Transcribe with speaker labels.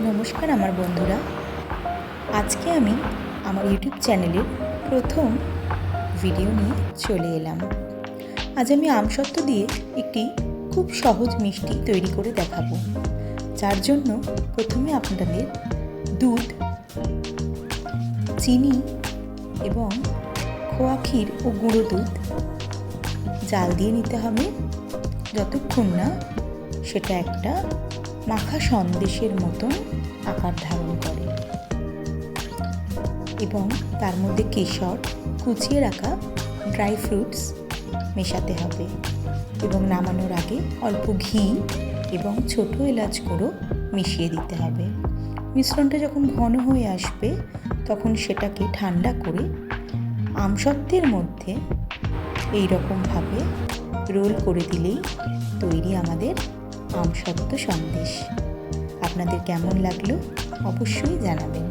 Speaker 1: নমস্কার আমার বন্ধুরা, আজকে আমি আমার ইউটিউব চ্যানেলের প্রথম ভিডিও নিয়ে চলে এলাম। আজ আমি আমসত্ত্ব দিয়ে একটি খুব সহজ মিষ্টি তৈরি করে দেখাবো, যার জন্য প্রথমে আপনাদের দুধ, চিনি এবং খোয়া ক্ষীর ও গুঁড়ো দুধ জাল দিয়ে নিতে হবে যতক্ষণ না সেটা একটা মাখা সন্দেশের মতন আকার ধারণ করে, এবং তার মধ্যে কেশর, কুচিয়ে রাখা ড্রাই ফ্রুটস মেশাতে হবে এবং নামানোর আগে অল্প ঘি এবং ছোট এলাচ গুঁড়ো মিশিয়ে দিতে হবে। মিশ্রণটা যখন ঘন হয়ে আসবে তখন সেটাকে ঠান্ডা করে আমসত্ত্বের মধ্যে এই রকমভাবে রোল করে দিলেই তৈরি আমাদের আমসত্ত্ব সন্দেশ। আপনাদের কেমন লাগলো অবশ্যই জানাবেন।